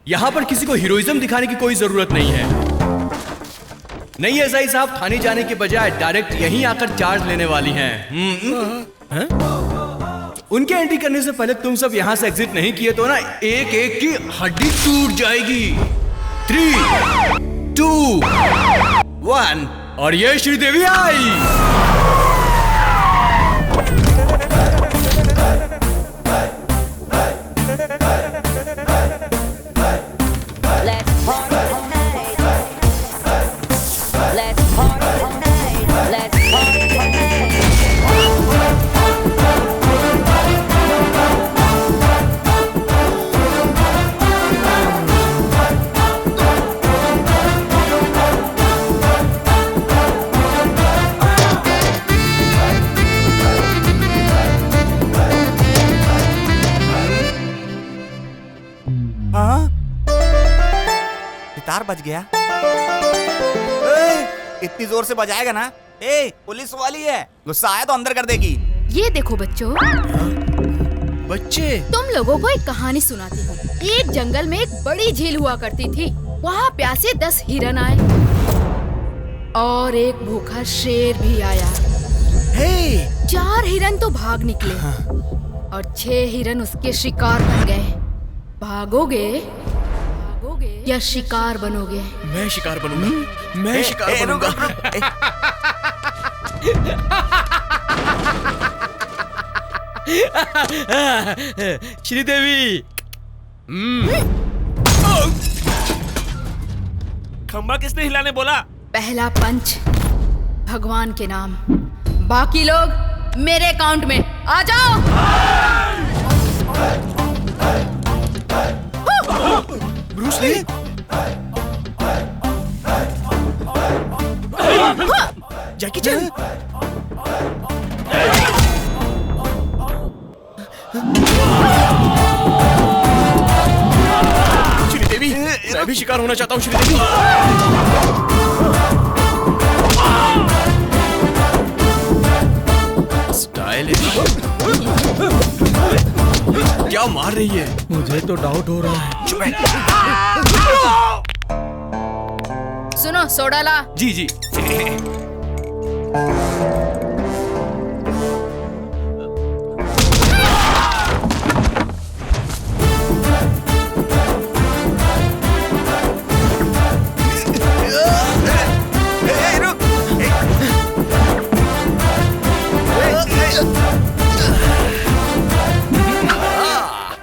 यहाँ पर किसी को हीरोइज्म दिखाने की कोई जरूरत नहीं है। नहीं एसआई साहब थाने जाने के बजाय डायरेक्ट यहीं आकर चार्ज लेने वाली हैं। उनके एंट्री करने से पहले तुम सब यहाँ से एग्जिट नहीं किए तो ना एक एक की हड्डी टूट जाएगी। 3, 2, 1 और ये श्रीदेवी आई। सितार बज गया। इतनी जोर से बजाएगा ना, पुलिस वाली है, गुस्सा आया तो अंदर कर देगी। ये देखो बच्चों, बच्चे तुम लोगों को एक कहानी सुनाती हूँ। एक जंगल में एक बड़ी झील हुआ करती थी। वहाँ प्यासे 10 हिरन आए और एक भूखा शेर भी आया। 4 हिरन तो भाग निकले और 6 हिरन उसके शिकार बन गए। भागोगे या शिकार बनोगे? मैं शिकार बनूंगा। मैं शिकार बनूंगा। श्रीदेवी। खंबा किसने हिलाने बोला? पहला पंच भगवान के नाम, बाकी लोग मेरे अकाउंट में आ जाओ। Bruce Lee. जैकी चैन। श्रीदेवी, मैं भी शिकार होना चाहता हूँ श्रीदेवी। स्टाइलिश। क्या मार रही है? मुझे तो डाउट हो रहा है। सुनो, सोडा ला। जी जी।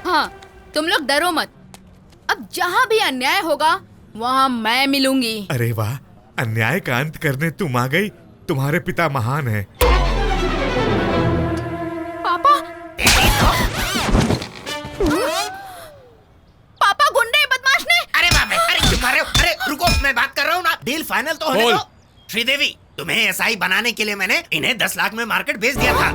हाँ, तुम लोग डरो मत। अब जहाँ भी अन्याय होगा वहाँ मैं मिलूंगी। अरे वाह, अन्याय का अंत करने तुम आ गई। तुम्हारे पिता महान हैं। पापा। पापा, गुंडे बदमाश ने। अरे बाप रे, अरे तुम्हारे, अरे रुको, मैं बात कर रहा हूँ ना। डील फाइनल तो होने दो। श्रीदेवी, तुम्हें एसआई बनाने के लिए मैंने इन्हें 10 लाख में मार्केट भेज दिया था।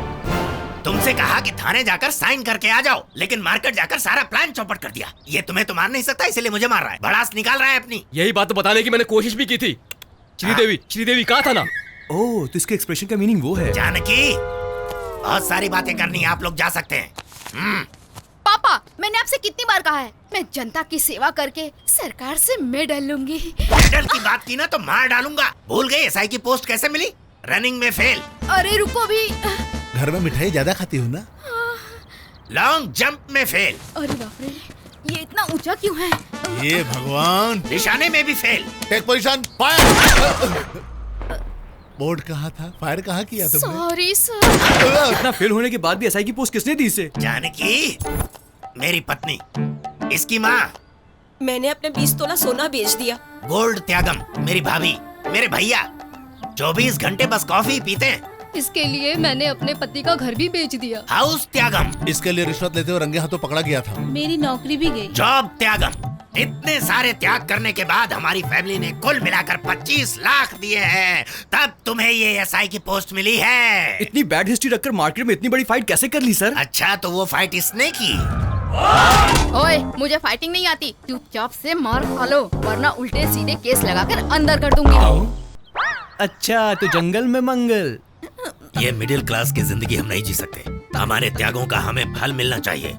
तुमसे कहा कि थाने जाकर साइन करके आ जाओ, लेकिन मार्केट जाकर सारा प्लान चौपट कर दिया। ये तुम्हें तो मार नहीं सकता, इसलिए मुझे मार रहा है। भड़ास निकाल रहा है अपनी। यही बात तो बताने की मैंने कोशिश भी की थी। श्रीदेवी कहा था ना। ओह, तो इसके एक्सप्रेशन का मीनिंग वो है। जानकी, बहुत सारी बातें करनी है, आप लोग जा सकते हैं। पापा, मैंने आपसे कितनी बार कहा है, मैं जनता की सेवा करके सरकार से मेडल लूंगी। मेडल की बात की ना तो मार डालूंगा। भूल गई एसआई की पोस्ट कैसे मिली? रनिंग में फेल। अरे रुको भी। घर में मिठाई ज्यादा खाती हूँ ना। लॉन्ग जंप में फेल। अरे बाप रे, ये इतना ऊंचा क्यों है? ये भगवान। निशाने में भी fail. Take position, fire. Board कहाँ था? फायर कहाँ किया तुमने? Sorry sir. इतना फेल होने के बाद भी एसआई की पोस्ट किसने दी इसे? जानकी, मेरी पत्नी, इसकी माँ। मैंने अपने 20 तोला सोना बेच दिया। गोल्ड त्यागम, मेरी भाभी, मेरे भैया 24 घंटे बस कॉफी पीते हैं। इसके लिए मैंने अपने पति का घर भी बेच दिया। हाउस त्यागम। इसके लिए रिश्वत लेते हुए रंगे हाथों पकड़ा गया था। मेरी नौकरी भी गई। जॉब त्यागम। इतने सारे त्याग करने के बाद हमारी फैमिली ने कुल मिलाकर 25 लाख दिए हैं, तब तुम्हें ये एसआई की पोस्ट मिली है। इतनी बैड हिस्ट्री रखकर मार्केट में इतनी बड़ी फाइट कैसे कर ली सर? अच्छा, तो वो फाइट इसने की। ओए, मुझे फाइटिंग नहीं आती। चुपचाप से मार खा लो, वरना उल्टे सीधे केस लगाकर अंदर कर दूंगी। अच्छा, तो जंगल में मंगल। ये मिडिल क्लास की जिंदगी हम नहीं जी सकते। हमारे त्यागों का हमें फल मिलना चाहिए।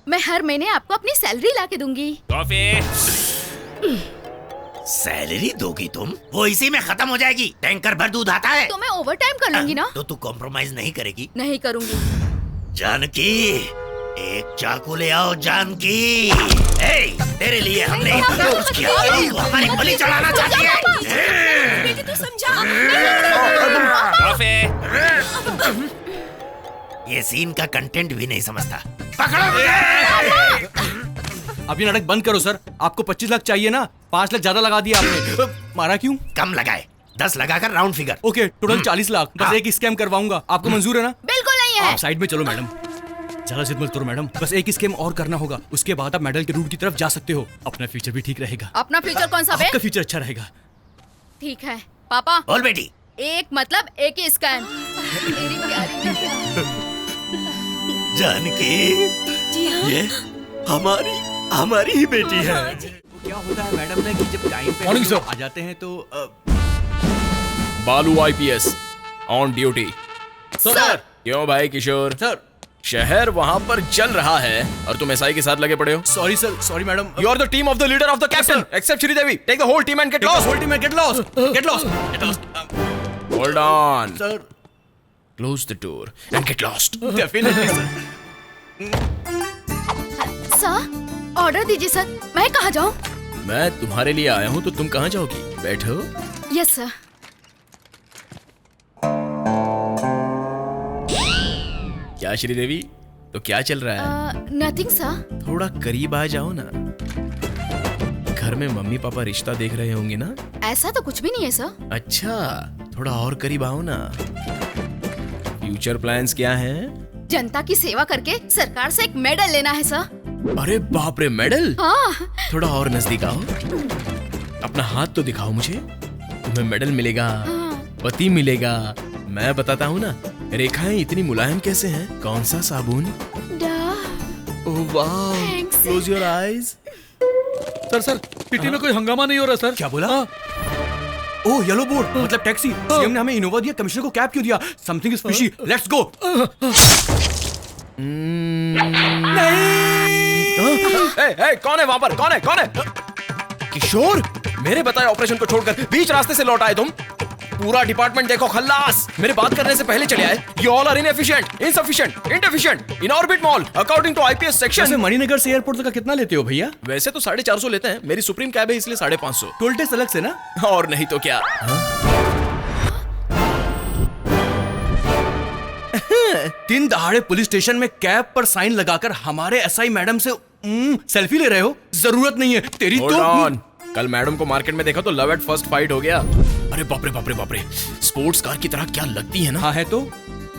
मैं हर महीने आपको अपनी सैलरी ला के दूंगी। कॉफी। सैलरी दोगी तुम? वो इसी में खत्म हो जाएगी। टैंकर भर दूध आता है। तो मैं ओवर टाइम कर लूंगी ना। तो तू कॉम्प्रोमाइज नहीं करेगी? नहीं करूंगी। जानकी, एक चाकू ले आओ जानकी। तेरे लिए हमने कुछ किया, वो हमारी बलि चढ़ाना चाहती है। बेटी तू समझा। कॉफी। ये सीन का कंटेंट भी नहीं समझता। पकड़ो मुझे। अभी नाटक बंद करो सर। आपको 25 लाख चाहिए ना? 5 लाख ज्यादा लगा दिया आपने। मारा क्यों? कम लगाए, 10 लगाकर round figure. Okay, total 40 lakh. बस एक स्कैम करवाऊंगा। आपको मंजूर है ना? बिल्कुल नहीं है। आप साइड में चलो मैडम। ज्यादा जिद मत करो मैडम। बस एक स्कैम और करना होगा, उसके बाद आप मेडल के रूट की तरफ जा सकते हो। अपना फ्यूचर भी ठीक रहेगा। अपना फ्यूचर कौन सा बे? आपका फ्यूचर अच्छा रहेगा। ठीक है पापा। बोल बेटी। एक मतलब एक ही स्कैम। मेरी प्यारी बेटी। जानकी, ये हमारी ही बेटी है। क्या होता है मैडम ना कि जब टाइम पे मॉर्निंग सर आ जाते हैं तो बालू आईपीएस ऑन ड्यूटी। सर। क्यों भाई किशोर? सर शहर वहाँ पर जल रहा है और तुम एसआई के साथ लगे पड़े हो। Sorry sir, sorry madam. You are the team of the leader of the captain, except Sridevi. Take the whole team and get lost. Whole team get lost. Get lost. Get lost. Hold on. Sir, Close the door and get lost. definitely sir. Sir order दीजिए sir. मैं कहाँ जाऊँ? मैं तुम्हारे लिए आया हूँ तो तुम कहाँ जाओगी? बैठो। Yes sir. क्या श्रीदेवी, तो क्या चल रहा है? Nothing sir. थोड़ा करीब आ जाओ ना। घर में मम्मी पापा रिश्ता देख रहे होंगे ना? ऐसा तो कुछ भी नहीं है सर। अच्छा, थोड़ा और करीब आओ ना। फ्यूचर प्लान्स क्या हैं? जनता की सेवा करके सरकार से एक मेडल लेना है सर। अरे बाप रे, मेडल? हाँ। थोड़ा और नजदीक आओ। अपना हाथ तो दिखाओ मुझे। तुम्हें मेडल मिलेगा, पति मिलेगा। मैं बताता हूँ ना, रेखाएं इतनी मुलायम कैसे हैं? कौन सा साबुन? ओह वाह, Thanks. Close your eyes. Sir पिटी में कोई हंगामा नहीं हो रहा सर? क्या बोला? ओह येलो बोर्ड मतलब टैक्सी। सीएम ने हमें इनोवा दिया, कमिश्नर को कैब क्यों दिया? Something is fishy. Let's go. कौन है वहाँ पर? कौन है? कौन है? किशोर, मेरे बताए ऑपरेशन को छोड़कर बीच रास्ते से लौट आए तुम। पूरा डिपार्टमेंट देखो खल्लास। मेरे बात करने से पहले चले आए। You all are inefficient, insufficient, inefficient, in orbit mall, according to IPS section. वैसे मणिनगर से एयरपोर्ट तक का कितना लेते हो भैया? वैसे तो 450 लेते हैं। मेरी सुप्रीम कैब है इसलिए 550। टोल टैक्स अलग से ना? और नहीं तो क्या। दिन दहाड़े पुलिस स्टेशन में कैब पर साइन लगाकर हमारे एसआई मैडम से सेल्फी ले रहे हो? जरूरत नहीं है तेरी। Hold तो on. कल मैडम को मार्केट में देखा तो लव एट फर्स्ट फाइट हो गया। अरे बाप रे बाप रे बाप रे, स्पोर्ट्स कार की तरह क्या लगती है ना। हाँ है तो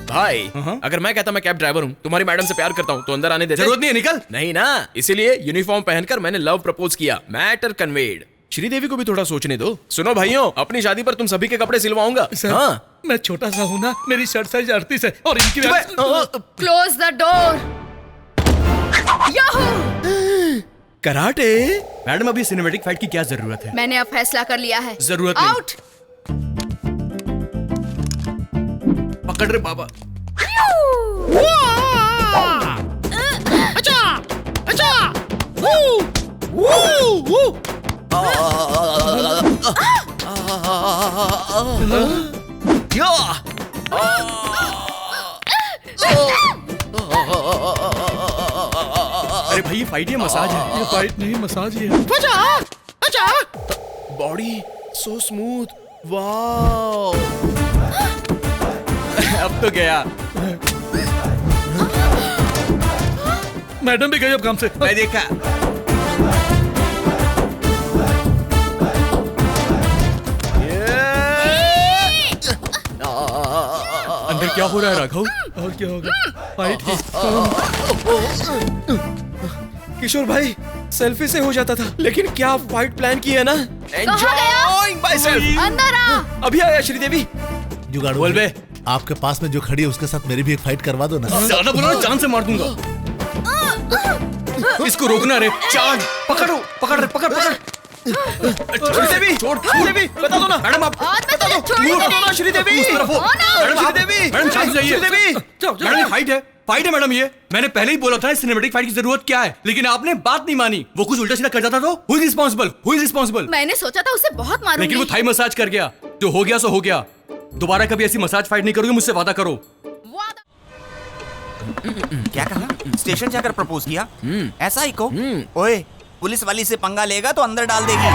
भाई, अगर मैं कहता मैं कैब ड्राइवर हूँ, तुम्हारी मैडम से प्यार करता हूँ, तो अंदर आने देते? जरूरत नहीं है, निकल। नहीं ना, इसीलिए यूनिफॉर्म पहनकर मैंने लव प्रपोज किया। Matter conveyed. श्रीदेवी को भी थोड़ा सोचने दो। सुनो भाइयों, अपनी शादी पर तुम सभी के कपड़े सिलवाऊंगा। हाँ, मैं छोटा सा हूँ ना, मेरी शर्ट साइज 38 है और इनकी close the door. Karate. Madam अभी सिनेमैटिक फाइट की क्या जरूरत है? मैंने अब फैसला कर लिया है। जरूरत नहीं। आउट। पकड़ रे बाबा। अरे भाई फाइट ये मसाज है। ये फाइट नहीं मसाज ही है। Body so smooth. वाओ। अब तो गया। मैडम भी गई अब काम से। मैं देखा। अंदर क्या हो रहा है राघव? और क्या होगा? फाइट ही। किशोर भाई, सेल्फी से हो जाता था, लेकिन क्या फाइट प्लान की है ना। Enjoying myself. अंदर आ। अभी आया श्रीदेवी। जुगाड़ू बोल बे। आपके पास में जो खड़ी है उसके साथ मेरी भी एक फाइट करवा दो ना। ज्यादा बोलो ना, जान से मार दूंगा। इसको रोकना रे। चार्ज। पकड़ो, पकड़ रे, पकड़ पकड़। श्रीदेवी श्रीदेवी बता दो ना मैडम आप और मैं तुझे छोड़ बता नहीं दो ना श्रीदेवी उस तरफ हो। हो ना। मैडम आप- श्रीदेवी मैडम शांत जाइए। श्रीदेवी मैडम ये फाइट है मैडम। ये मैंने पहले ही बोला था सिनेमैटिक फाइट की जरूरत क्या है, लेकिन आपने बात नहीं मानी। वो कुछ उल्टा सीधा कर जाता तो हु इज रिस्पांसिबल। मैंने सोचा था उसे बहुत मारूंगी। लेकिन वो थाई मसाज कर गया। जो हो गया सो हो गया। दोबारा कभी ऐसी मसाज फाइट नहीं करोगे, मुझसे वादा करो। क्या कहा? स्टेशन जाकर प्रपोज किया? ऐसा ही को? ओए, पुलिस वाली से पंगा लेगा तो अंदर डाल देगी।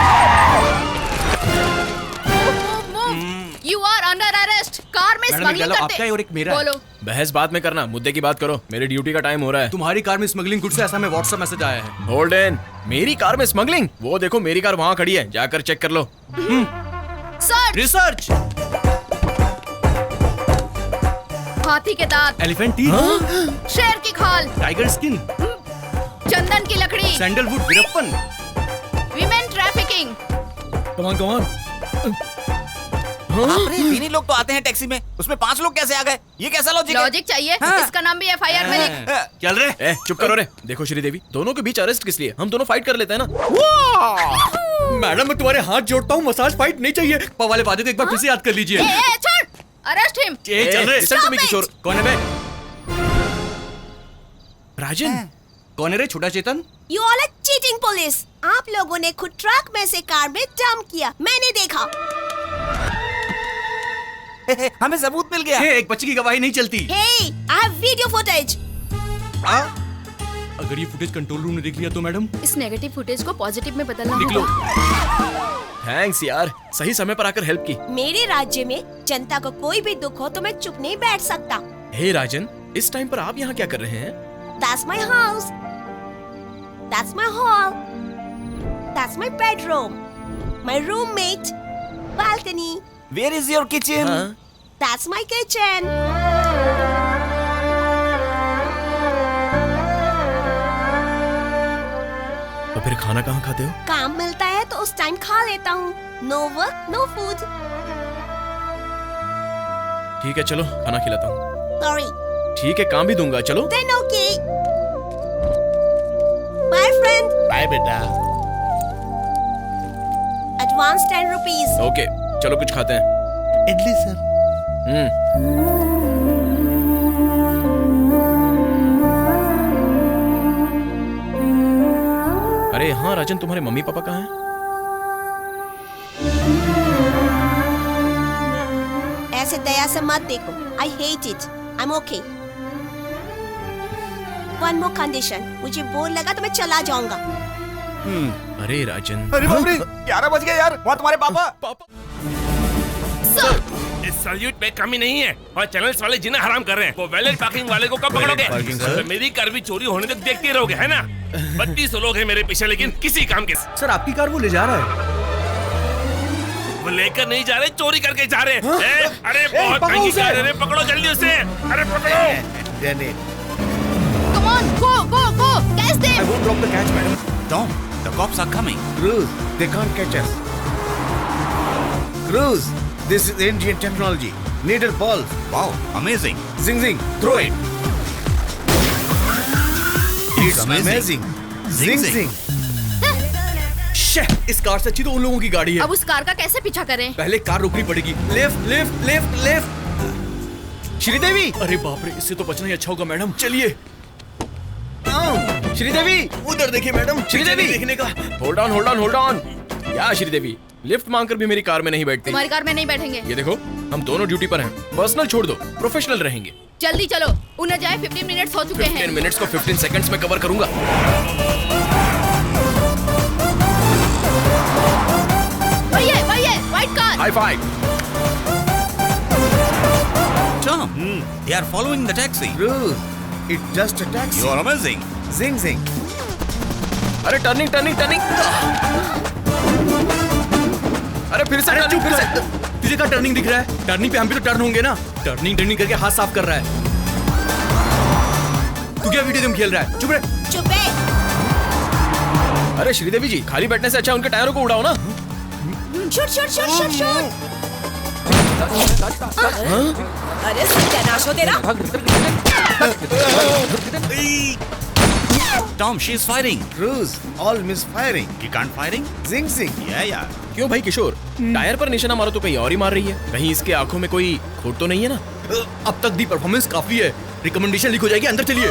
You are under arrest. Car में मैडम, स्मगलिंग डायलॉग करते। आपका है और एक मेरा है। बोलो। बहस बाद में करना, मुद्दे की बात करो। मेरी ड्यूटी का टाइम हो रहा है। तुम्हारी कार में स्मगलिंग गुड्स है, ऐसा में व्हाट्सएप मैसेज आया है। Hold in. मेरी कार में स्मगलिंग? वो देखो मेरी कार वहाँ खड़ी है, जाकर चेक कर लो। Sir, research. हाथी के दांत, एलिफेंट टीथ, शेर की खाल, टाइगर स्किन, चंदन की लकड़ी, सैंडलवुड, वीरप्पन। Women trafficking. कमान बाप रे, 3 ही लोग तो आते हैं टैक्सी में, उसमें 5 लोग कैसे आ गए? ये कैसा लॉजिक है? लॉजिक चाहिए? हाँ। इसका नाम भी FIR में लिख। चल रहे। चुप करो रे। देखो श्रीदेवी, दोनों के बीच अरेस्ट किस लिए? हम दोनों फाइट कर लेते हैं ना। मैडम मैं तुम्हारे हाथ जोड़ता हूँ, मसाज फाइट नहीं चाहिए। वाले वादे को एक बार फिर से याद कर लीजिए। छोड़, अरेस्ट हिम। चल रहे। Listen to me, किशोर। कौन है बे? राजन, कौन है रे? Chhota Chetan. You all are cheating police. आप लोगों ने खुद ट्रक में से कार में डंप किया, मैंने देखा। हमें सबूत मिल गया। एक बच्चे की गवाही नहीं चलती। Hey, I have video footage. अगर ये फुटेज कंट्रोल रूम ने देख लिया तो मैडम? इस नेगेटिव फुटेज को पॉजिटिव में बदलना निकलो। होगा। थैंक्स यार, सही समय पर आकर हेल्प की। मेरे राज्य में जनता को कोई भी दुख हो तो मैं चुप नहीं बैठ सकता। हे राजन, इस टाइम पर आप यहाँ क्या कर रहे हैं? That's my house. That's my hall. That's my bedroom. My roommate. Balcony. Where is your kitchen? हाँ? That's my kitchen. तो फिर खाना कहाँ खाते हो? काम मिलता है तो उस टाइम खा लेता हूँ। No work, no food. ठीक है चलो, खाना खिलाता हूँ। Sorry. ठीक है, काम भी दूंगा, चलो। Then okay. Bye friend. Bye बेटा। Advance 10 rupees. ओके, चलो कुछ खाते हैं। इडली सर। अरे हाँ राजन, तुम्हारे मम्मी पापा कहाँ हैं? ऐसे दया से मत देखो। I hate it. I'm okay. One more condition. मुझे बोर लगा तो मैं चला जाऊंगा। अरे राजन, अरे बाप रे, 11 बज गए यार। वहाँ तुम्हारे पापा। इस सल्यूट में कमी नहीं है और चैनल्स वाले जिन्हें हराम कर रहे हैं। वो वैलेट पार्किंग वाले को कब पकड़ोगे? Parking, sir. तो मेरी कार भी चोरी होने तक देखते रहोगे, है ना? 32 लोग हैं मेरे पीछे, लेकिन किसी काम के। सर आपकी कार वो ले जा रहा है। वो लेकर नहीं जा रहे, चोरी करके जा रहे हैं। अरे बहुत महंगी कार है रे, पकड़ो जल्दी उसे। अरे पकड़ो। Come on, go, catch them. I won't drop the catch, madam. Tom, the cops are coming. Cruz, they can't catch us. Cruz, this is Indian technology. Needle balls. Wow, amazing. Zing zing, throw it. It's amazing. Zing zing. शे, इस car से अच्छी तो उन लोगों की गाड़ी है। अब उस कार का कैसे पीछा करें? पहले कार रोकनी पड़ेगी। Left left left left. Sridevi, अरे बाप रे, इससे तो बचना ही अच्छा होगा मैडम। चलिए। श्रीदेवी, उधर देखिए मैडम, श्रीदेवी देखने का। Hold on. क्या श्रीदेवी, लिफ्ट मांगकर भी मेरी कार में नहीं बैठती। तुम्हारी कार में नहीं बैठेंगे। ये देखो, हम दोनों ड्यूटी पर हैं। पर्सनल छोड़ दो, प्रोफेशनल रहेंगे। जल्दी चलो, उन्हें जाए 15 मिनट्स हो चुके 15 हैं। मिनट्स को 15 सेकंड्स में कवर करूंगा। भैया, white car. High five. Tom, they are following the taxi. Cruz, it's just a taxi. You are amazing. Zing zing. अरे टर्निंग। अरे फिर से अरे चुप फिर से। कर। तुझे क्या टर्निंग दिख रहा है? टर्निंग पे हम भी तो टर्न होंगे ना। टर्निंग करके हाथ साफ कर रहा है। तू क्या वीडियो गेम खेल रहा है? चुप रहे। चुप है। अरे श्रीदेवी जी, खाली बैठने से अच्छा उनके टायरों को उड़ाओ ना। शूट। अरे सत्यानाश हो तेरा। Tom, she's firing. Cruz, all misfiring. You can't firing? Zing zing. Yeah. क्यों भाई किशोर, टायर पर निशाना मारो तो कहीं और ही मार रही है। कहीं इसके आंखों में कोई खोट तो नहीं है ना? अब तक दी परफॉर्मेंस काफी है, रिकमेंडेशन लीक हो जाएगी, अंदर चलिए।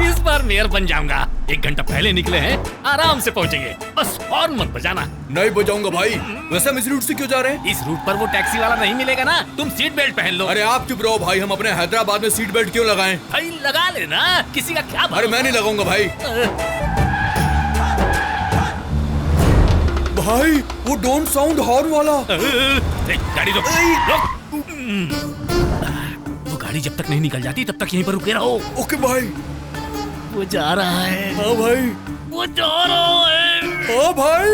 इस बार मेयर बन जाऊंगा। 1 घंटा पहले निकले हैं, आराम से पहुंचेंगे। बस हॉर्न मत बजाना। नहीं बजाऊंगा भाई। वैसे हम इस रूट से क्यों जा रहे हैं? इस रूट पर वो टैक्सी वाला नहीं मिलेगा ना, तुम सीट बेल्ट पहन लो। अरे आप चुप रहो भाई, हम अपने हैदराबाद में सीट बेल्ट क्यों लगाएं? भाई लगा लेना, किसी का क्या अरे मैं नहीं लगाऊंगा भाई। भाई वो डोंट साउंड हॉर्न वाला। गाड़ी रोक। वो गाड़ी जब तक नहीं निकल जाती तब तक यहीं पर रुके रहो। ओके भाई। वो जा रहा है। हाँ भाई। वो जा रहा है। हाँ भाई।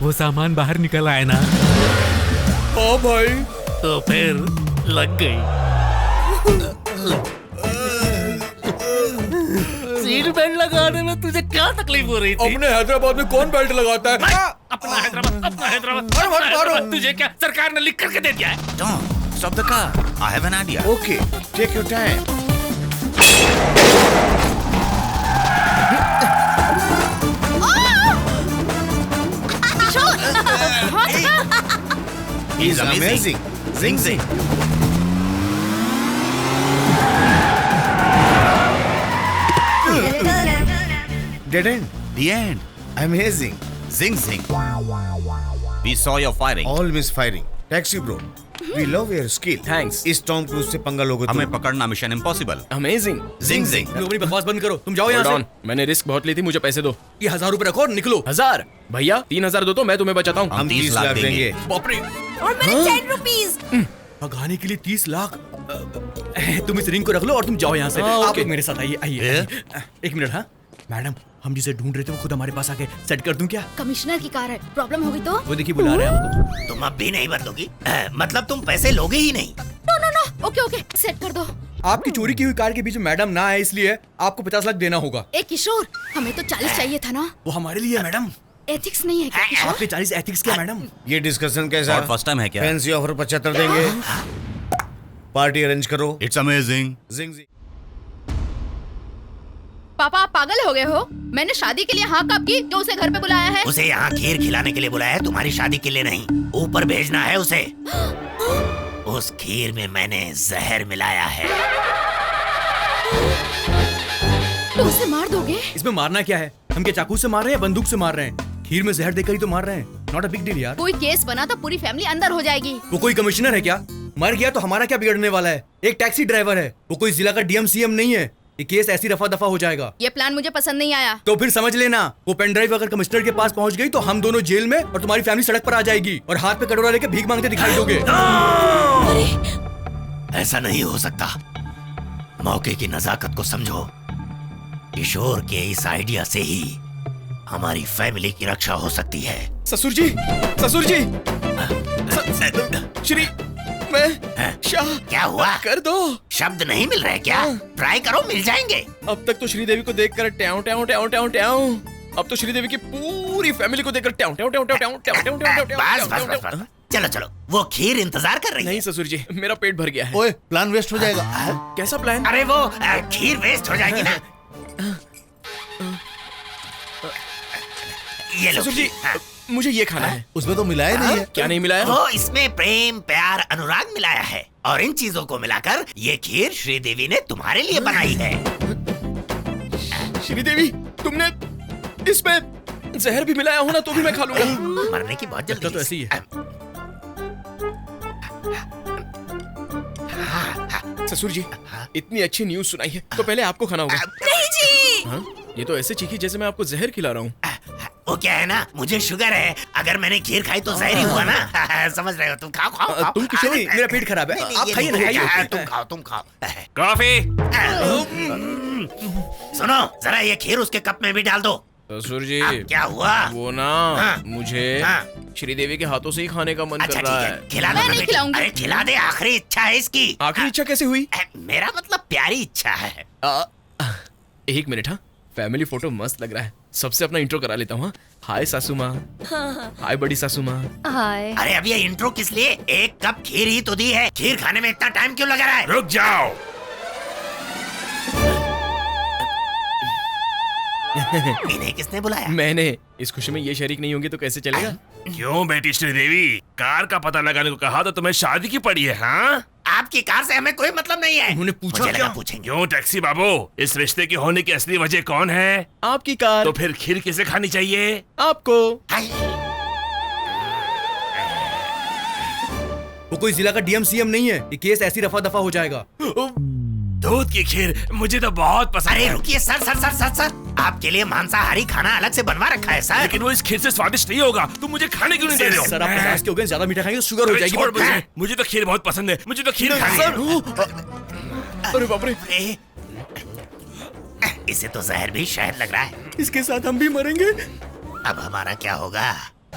वो सामान बाहर निकल आए ना। हाँ भाई। तो फिर लग गई। सीट बेल्ट लगाने में तुझे क्या तकलीफ हो रही थी? अपने हैदराबाद में कौन बेल्ट लगाता है? अपना हैदराबाद तुझे क्या सरकार ने लिख करके दे दिया है? Tom, stop the car. I have an idea. Okay, take your time. He's amazing. Zing zing. Dead end. The end. Amazing. Zing zing. We saw your firing. All misfiring. Taxi bro. We love your skill. Thanks. इस Tom cruise से पंगा लोगे तुम। हमें पकड़ना mission impossible. Amazing. Zing zing. तुम अपनी बकवास बंद करो, तुम जाओ यहाँ से। मैंने रिस्क बहुत ली थी, मुझे पैसे दो। ये 1000 रुपए रखो और निकलो। 1000? भैया 3000 दो तो मैं तुम्हें बचाता हूँ। हम 30 लाख देंगे। बाप रे। और मैंने 10 रुपीज। भगाने के लिए 30 लाख। तुम इस रिंग को रख लो और तुम जाओ यहाँ से। हाँ, आप ओके। मेरे साथ आइए आइए। एक मिनट। हाँ मैडम, हम जिसे ढूंढ रहे थे वो खुद हमारे पास आके सेट कर दूं क्या? कमिश्नर की कार है, प्रॉब्लम होगी तो? वो देखिए बुला रहे हैं हमको। तुम अब भी नहीं बदलोगी? मतलब तुम पैसे लोगे ही नहीं? नो, ओके सेट कर दो। आपकी चोरी की हुई कार के बीच में मैडम ना आए इसलिए आपको 50 लाख देना होगा। ए किशोर, हमें तो 40 चाहिए था ना। वो हमारे लिए है मैडम। एथिक्स नहीं है क्या किशोर? आपके 40 एथिक्स क्या मैडम? ये डिस्कशन कैसा? और फर्स्ट टाइम है क्या? फैंसी ऑफर 75 देंगे। पार्टी अरेंज करो। It's amazing. जिंग जिंग। पापा आप पागल हो गए हो? मैंने शादी के लिए हाँ कब की जो उसे घर पे बुलाया है? उसे यहाँ खीर खिलाने के लिए बुलाया है, तुम्हारी शादी के लिए नहीं। ऊपर भेजना है उसे। उस खीर में मैंने जहर मिलाया है। तो उसे मार दोगे? इसमें मारना क्या है? हम क्या चाकू से मार रहे हैं, बंदूक से मार रहे हैं? खीर में जहर देकर ही तो मार रहे हैं। नॉट अ बिग डील यार। कोई केस बना तो पूरी फैमिली अंदर हो जाएगी। वो कोई कमिश्नर है क्या? मर गया तो हमारा क्या बिगड़ने वाला है? एक टैक्सी ड्राइवर है, वो कोई जिला का डीएम सीएम नहीं है। ये केस ऐसी रफा दफा हो जाएगा। ये प्लान मुझे पसंद नहीं आया। तो फिर समझ लेना, वो पेन ड्राइव अगर कमिश्नर के पास पहुंच गई तो हम दोनों जेल में और तुम्हारी फैमिली सड़क पर आ जाएगी और हाथ पे कटोरा लेके भीख मांगते दिखाई दोगे। ऐसा नहीं हो सकता। मौके की नजाकत को समझो। किशोर के इस आइडिया से ही हमारी फैमिली की रक्षा हो सकती है। ससुर जी, ससुर जी, श्री मैं शाह क्या हुआ? कर दो। शब्द नहीं मिल रहे क्या? ट्राई करो, मिल जाएंगे। अब तक तो श्रीदेवी को देखकर ट्याऊ ट्याऊ ट्याऊ ट्याऊ ट्याऊ, अब तो श्रीदेवी की पूरी फैमिली को देखकर ट्याऊ ट्याऊ ट्याऊ ट्याऊ ट्याऊ ट्याऊ ट्याऊ ट्याऊ बस ट्याऊ। चलो चलो, वो खीर इंतजार कर रही है। नहीं ससुर जी, मेरा पेट भर गया है। ओए, प्लान वेस्ट हो जाएगा। कैसा प्लान? अरे वो खीर वेस्ट हो जाएगी ना। ये लो ससुर जी, हाँ। मुझे ये खाना है। उसमें तो मिलाया नहीं है। क्या नहीं मिलाया? वो इसमें प्रेम प्यार अनुराग मिलाया है और इन चीजों को मिलाकर ये खीर श्रीदेवी ने तुम्हारे लिए बनाई है। श्रीदेवी, तुमने इसमें जहर भी मिलाया हो ना तो भी मैं खा लूंगा। मरने की बहुत जल्दी तो ऐसे ही है। ससुर जी, इतनी अच्छी न्यूज सुनाई है तो पहले आपको खाना होगा। नहीं जी। हाँ? ये तो ऐसे चीखी जैसे मैं आपको जहर खिला रहा हूँ। वो क्या है ना, मुझे शुगर है, अगर मैने खीर खाई तो जहर ही हुआ ना। समझ रहे हो? तुम खाओ खाओ खाओ। तुम किशोर, मेरा पेट खराब है। आप ये खाइए नहीं, ना, खाइए। तुम खाओ। कॉफी। सुनो जरा, ये खीर उसके कप में भी डाल दो। ससुर जी, क्या हुआ? वो ना हाँ। मुझे हाँ। श्रीदेवी के हाथों से ही खाने का मन अच्छा कर रहा ठीक है। है, खिला दो मैं ना नहीं बेटी। खिलाऊंगी। अरे खिला दे, आखिरी इच्छा है इसकी। आखिरी इच्छा कैसे हुई? मेरा मतलब प्यारी इच्छा है। एक मिनट। हाँ, फैमिली फोटो मस्त लग रहा है। सबसे अपना इंट्रो करा लेता हूँ। हाय सासू माँ। हाय बड़ी सासू माँ। हाय। अरे अब ये इंट्रो किस लिए? एक कप खीर ही तो दी है, खीर खाने में इतना टाइम क्यों लगा रहा है? रुक जाओ। इन्हें किसने बुलाया? मैंने। इस खुशी में ये शरीक नहीं होंगे तो कैसे चलेगा? क्यों बेटी श्रीदेवी, कार का पता लगाने को कहा तो तुम्हें शादी की पड़ी है? हाँ, आपकी कार से हमें कोई मतलब नहीं है। उन्होंने पूछा मुझे लगा क्या? पूछेंगे। क्यों टैक्सी बाबू, इस रिश्ते की होने की असली वजह कौन है? आपकी कार। तो फिर खीर किसे खानी चाहिए? आपको। हाय। वो कोई जिला का डीएम सीएम नहीं है, ये केस ऐसी रफा दफा हो जाएगा। दूध की खीर मुझे तो बहुत पसंद अरे है। रुकिए sir sir sir sir sir, आपके लिए मांसाहारी खाना अलग से बनवा रखा है सर। लेकिन वो इस खीर से स्वादिष्ट नहीं होगा, तुम मुझे खाने क्यों नहीं दे रहे हो? सर आप 50 के हो गए, ज्यादा मीठा खाएंगे तो शुगर हो अरे जाएगी। छोड़ मुझे तो खीर बहुत पसंद है, मुझे तो खीर खानी है। अरे बाप रे, अरे, इसे तो जहर भी शहद लग रहा है। इसके साथ हम भी मरेंगे। अब हमारा क्या होगा?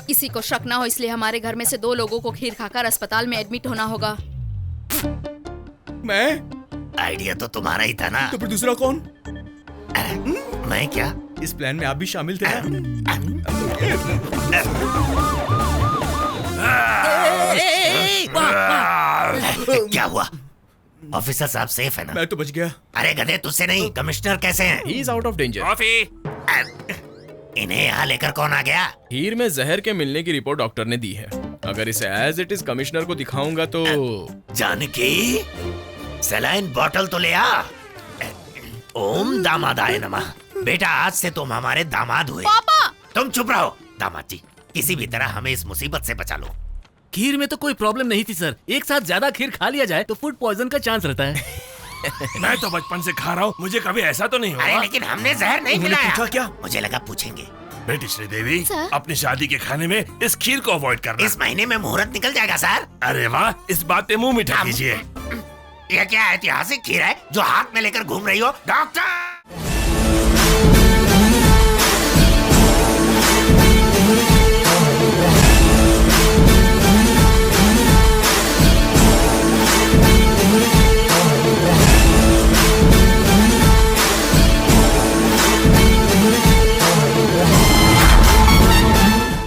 किसी को शक ना हो इसलिए हमारे घर में से 2 लोगों को खीर खाकर अस्पताल में एडमिट होना होगा। मैं? आइडिया तो तुम्हारा ही था ना। तो फिर दूसरा कौन? मैं क्या? इस प्लान में आप भी शामिल थे ना? क्या हुआ? ऑफिसर साहब सेफ है ना? मैं तो बच गया। अरे गधे, तुझसे नहीं, कमिश्नर कैसे हैं? He is out of danger. Coffee. इन्हें यहाँ लेकर कौन आ गया? खीर में जहर के मिलने की रिपोर्ट डॉक्टर ने दी है। अगर इसे एज इट इज कमिश्नर को दिखाऊंगा तो जानकी, सलाइन बॉटल तो ले आ। ओम दामादाय नमः। बेटा, आज से तुम हमारे दामाद हुए। पापा! तुम चुप रहो। दामाद जी, किसी भी तरह हमें इस मुसीबत से बचा लो। खीर में तो कोई प्रॉब्लम नहीं थी सर, एक साथ ज्यादा खीर खा लिया जाए तो फूड पॉइजन का चांस रहता है। मैं तो बचपन से खा रहा हूँ, मुझे कभी ऐसा तो नहीं अरे हुआ। लेकिन हमने जहर नहीं उन्होंने मिलाया। पूछा क्या? मुझे लगा पूछेंगे। बेटी श्रीदेवी, सर? अपनी शादी के खाने में इस खीर को अवॉइड करना। इस महीने में मुहूर्त निकल जाएगा सर। अरे वाह, इस बात पे मुंह मीठा कीजिए। यह क्या ऐतिहासिक खीर है जो हाथ में लेकर घूम रही हो? डॉक्टर!